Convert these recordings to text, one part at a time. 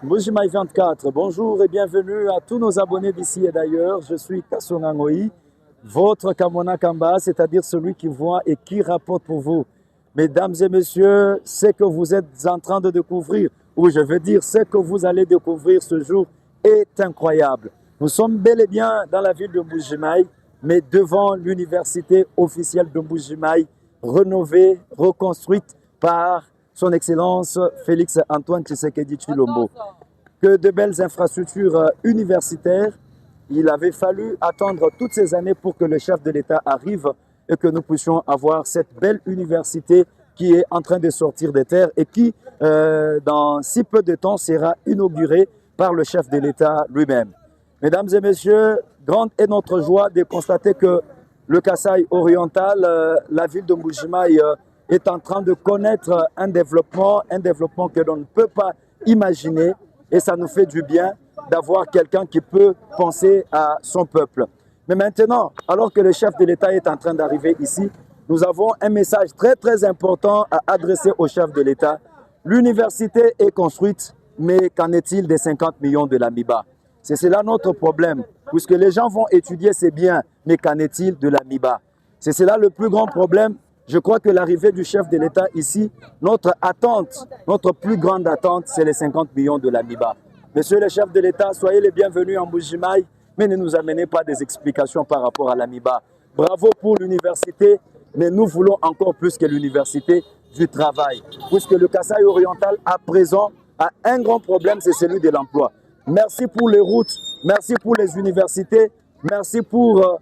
Mujimai 24, bonjour et bienvenue à tous nos abonnés d'ici et d'ailleurs. Je suis Kassonga Ngoi, votre Kamona Kamba, c'est-à-dire celui qui voit et qui rapporte pour vous. Mesdames et messieurs, ce que vous êtes en train de découvrir, ou je veux dire ce que vous allez découvrir ce jour, est incroyable. Nous sommes bel et bien dans la ville de Mbujimaï, mais devant l'université officielle de Mbujimaï, rénovée, reconstruite par son Excellence Félix Antoine Tshisekedi Tshilombo. Que de belles infrastructures universitaires. Il avait fallu attendre toutes ces années pour que le chef de l'État arrive et que nous puissions avoir cette belle université qui est en train de sortir des terres et qui, dans si peu de temps, sera inaugurée par le chef de l'État lui-même. Mesdames et messieurs, grande est notre joie de constater que le Kasaï oriental, la ville de Mbujimaï, est en train de connaître un développement que l'on ne peut pas imaginer. Et ça nous fait du bien d'avoir quelqu'un qui peut penser à son peuple. Mais maintenant, alors que le chef de l'État est en train d'arriver ici, nous avons un message très très important à adresser au chef de l'État. L'université est construite, mais qu'en est-il des 50 millions de l'AMIBA? C'est cela notre problème, puisque les gens vont étudier, c'est bien, mais qu'en est-il de l'AMIBA? C'est cela le plus grand problème. Je crois que l'arrivée du chef de l'État ici, notre attente, notre plus grande attente, c'est les 50 millions de l'AMIBA. Monsieur le chef de l'État, soyez les bienvenus en Mbujimaï, mais ne nous amenez pas des explications par rapport à l'AMIBA. Bravo pour l'université, mais nous voulons encore plus que l'université du travail, puisque le Kasaï oriental, à présent, a un grand problème, c'est celui de l'emploi. Merci pour les routes, merci pour les universités, merci pour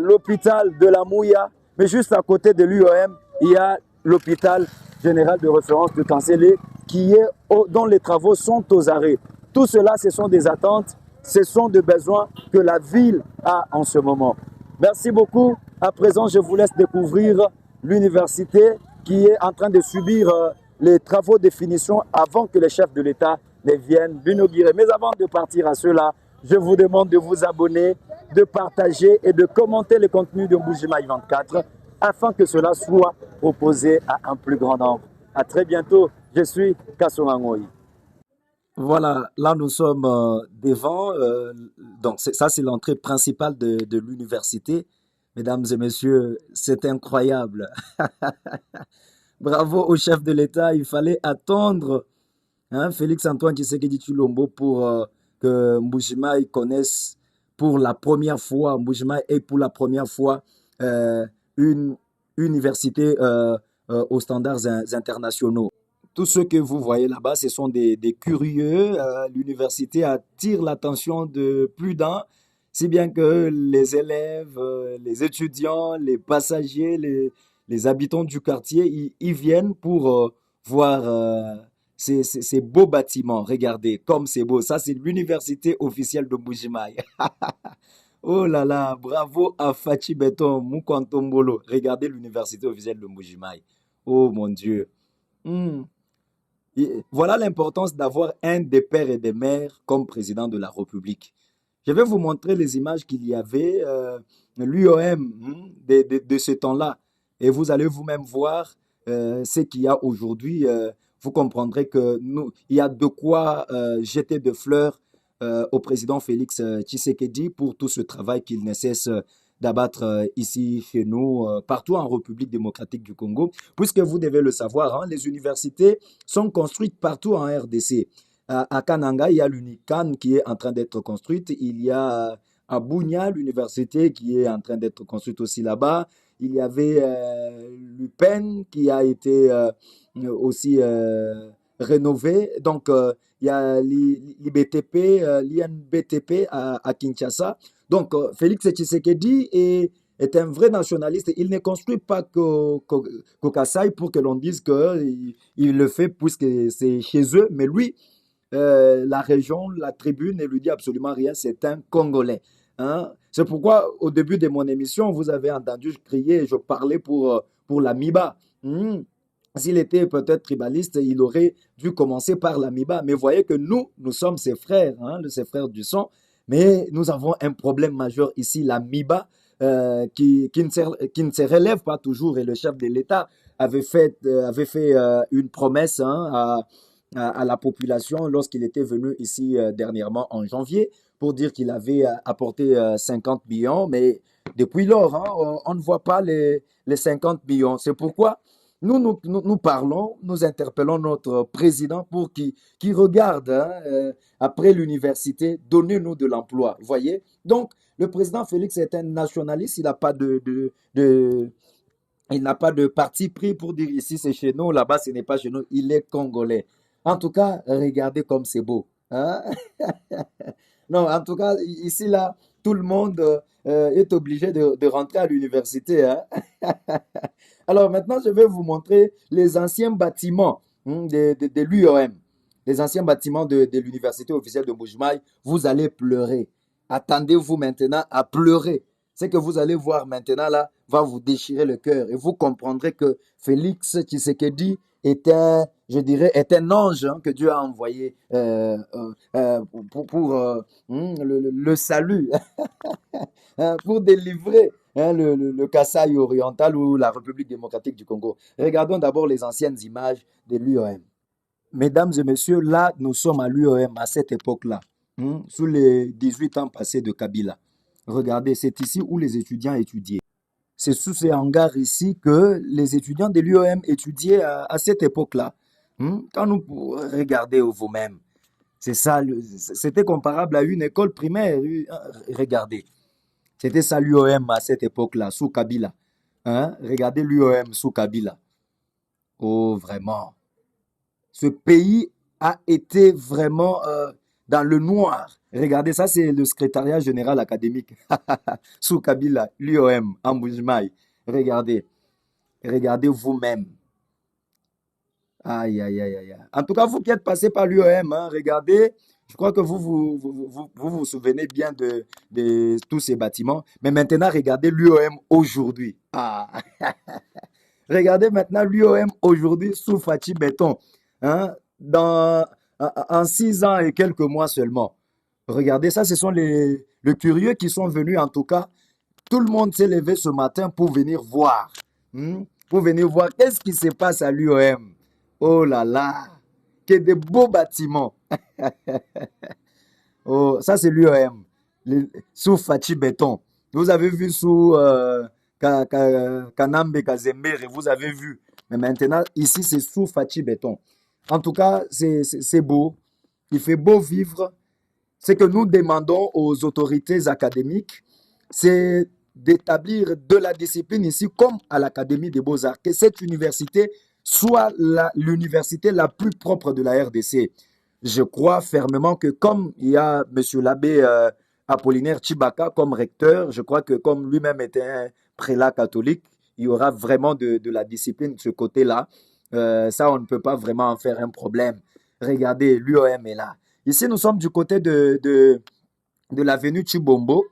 l'hôpital de la Mouya, mais juste à côté de l'UOM, il y a l'hôpital général de référence de Cancélé dont les travaux sont aux arrêts. Tout cela, ce sont des attentes, ce sont des besoins que la ville a en ce moment. Merci beaucoup. À présent, je vous laisse découvrir l'université qui est en train de subir les travaux de finition avant que les chefs de l'État ne viennent l'inaugurer. Mais avant de partir à cela, je vous demande de vous abonner, de partager et de commenter le contenu de Mbujimaï 24 afin que cela soit proposé à un plus grand nombre. À très bientôt. Je suis Kassonga Ngoi. Voilà, là nous sommes devant, donc ça c'est l'entrée principale de l'université. Mesdames et messieurs, c'est incroyable. Bravo au chef de l'État, il fallait attendre Félix Antoine Tshisekedi Tshilombo pour que Mbujimaï connaisse pour la première fois, Mbujimaï est pour la première fois une université aux standards internationaux. Tout ce que vous voyez là-bas, ce sont des curieux. L'université attire l'attention de plus d'un, si bien que les élèves, les étudiants, les passagers, les habitants du quartier, ils viennent pour voir ces beaux bâtiments. Regardez, comme c'est beau. Ça, c'est l'université officielle de Mbujimaï. Oh là là, bravo à Fachi Beton, Mukwantombolo. Regardez l'université officielle de Mbujimaï. Oh mon Dieu. Hmm. Et voilà l'importance d'avoir un des pères et des mères comme président de la République. Je vais vous montrer les images qu'il y avait, l'UOM de ce temps-là. Et vous allez vous-même voir ce qu'il y a aujourd'hui. Vous comprendrez que nous, il y a de quoi jeter de fleurs au président Félix Tshisekedi pour tout ce travail qu'il ne cesse d'abattre ici chez nous, partout en République démocratique du Congo, puisque vous devez le savoir, les universités sont construites partout en RDC. À Kananga, il y a l'UNICAN qui est en train d'être construite. Il y a à Bunia, l'université qui est en train d'être construite aussi là-bas. Il y avait l'UPEN qui a été aussi rénové. Donc, il y a l'IBTP, l'INBTP à Kinshasa. Donc, Félix Tshisekedi est un vrai nationaliste. Il ne construit pas qu'au Kasaï pour que l'on dise qu'il le fait puisque c'est chez eux. Mais lui, la région, la tribu ne lui dit absolument rien. C'est un Congolais. Hein? C'est pourquoi, au début de mon émission, vous avez entendu crier, je parlais pour l'AMIBA. S'il était peut-être tribaliste, il aurait dû commencer par l'AMIBA. Mais voyez que nous sommes ses frères, ses frères du sang. Mais nous avons un problème majeur ici, l'AMIBA, qui ne se relève pas toujours. Et le chef de l'État avait fait une promesse à la population lorsqu'il était venu ici dernièrement en janvier pour dire qu'il avait apporté 50 millions, mais depuis lors, hein, on ne voit pas les 50 millions. C'est pourquoi nous parlons, nous interpellons notre président pour qu'il regarde hein, après l'université, donnez-nous de l'emploi. Voyez? Donc, le président Félix est un nationaliste, il n'a pas il n'a pas de parti pris pour dire ici c'est chez nous, là-bas ce n'est pas chez nous, il est congolais. En tout cas, regardez comme c'est beau. Hein? Non, en tout cas, ici, là, tout le monde est obligé de rentrer à l'université. Hein? Alors maintenant, je vais vous montrer les anciens bâtiments de l'UOM, les anciens bâtiments de l'université officielle de Mbujimayi. Vous allez pleurer. Attendez-vous maintenant à pleurer. Ce que vous allez voir maintenant là va vous déchirer le cœur et vous comprendrez que Félix Tshisekedi est un, je dirais, est un ange hein, que Dieu a envoyé pour le salut, pour délivrer hein, le Kasaï oriental ou la République démocratique du Congo. Regardons d'abord les anciennes images de l'UOM. Mesdames et messieurs, là, nous sommes à l'UOM à cette époque-là, sous les 18 ans passés de Kabila. Regardez, c'est ici où les étudiants étudiaient. C'est sous ces hangars ici que les étudiants de l'UOM étudiaient à cette époque-là. Quand nous regardez vous-même, c'est ça, c'était comparable à une école primaire. Regardez, c'était ça l'UOM à cette époque-là, sous Kabila. Hein? Regardez l'UOM sous Kabila. Oh, vraiment. Ce pays a été vraiment dans le noir. Regardez, ça c'est le secrétariat général académique sous Kabila, l'UOM, en Mbujimayi. Regardez, regardez vous-même. Aïe, aïe, aïe, aïe. En tout cas, vous qui êtes passé par l'UOM, hein, regardez, je crois que vous souvenez bien de tous ces bâtiments. Mais maintenant, regardez l'UOM aujourd'hui. Ah. Regardez maintenant l'UOM aujourd'hui sous Fachi Béton. Hein, en 6 ans et quelques mois seulement. Regardez, ça, ce sont les curieux qui sont venus, en tout cas. Tout le monde s'est levé ce matin pour venir voir. Pour venir voir qu'est-ce qui se passe à l'UOM. Oh là là, que de beaux bâtiments. Oh, ça, c'est l'UOM, sous Fachi Béton. Vous avez vu sous Kanambe Kazembere, vous avez vu. Mais maintenant, ici, c'est sous Fachi Béton. En tout cas, c'est beau. Il fait beau vivre. Ce que nous demandons aux autorités académiques, c'est d'établir de la discipline ici, comme à l'Académie des Beaux-Arts, que cette université soit l'université la plus propre de la RDC. Je crois fermement que comme il y a M. l'abbé Apollinaire Chibaka comme recteur, je crois que comme lui-même était un prélat catholique, il y aura vraiment de la discipline de ce côté-là. Ça, on ne peut pas vraiment en faire un problème. Regardez, l'UOM est là. Ici, nous sommes du côté de l'avenue Chibombo.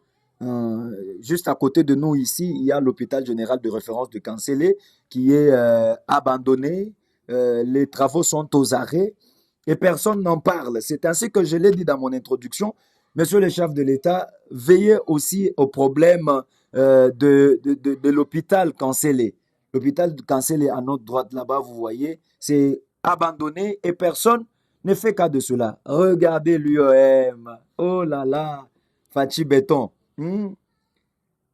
Juste à côté de nous, ici, il y a l'hôpital général de référence de Kanselé qui est abandonné. Les travaux sont aux arrêts et personne n'en parle. C'est ainsi que je l'ai dit dans mon introduction. Monsieur le chef de l'État, veillez aussi au problème de l'hôpital Kanselé. L'hôpital de Kanselé à notre droite là-bas, vous voyez, c'est abandonné et personne ne fait cas de cela. Regardez l'UOM. Oh là là, Fachi Béton.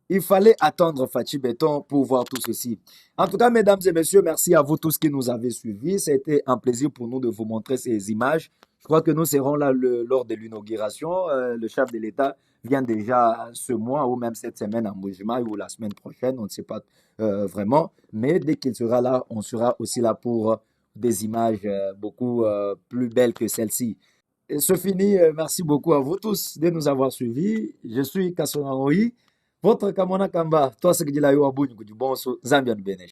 Il fallait attendre Fachi Béton pour voir tout ceci. En tout cas, mesdames et messieurs, merci à vous tous qui nous avez suivis. C'était un plaisir pour nous de vous montrer ces images. Je crois que nous serons là lors de l'inauguration. Le chef de l'État vient déjà ce mois ou même cette semaine à Mbujimayi ou la semaine prochaine, on ne sait pas vraiment. Mais dès qu'il sera là, on sera aussi là pour des images beaucoup plus belles que celle-ci. Et ce fini, merci beaucoup à vous tous de nous avoir suivis. Je suis Kasonga Ngoi, votre Kamona Kamba. Toi, ce que dit la Yoabou, du bon, Zambia de Benesh.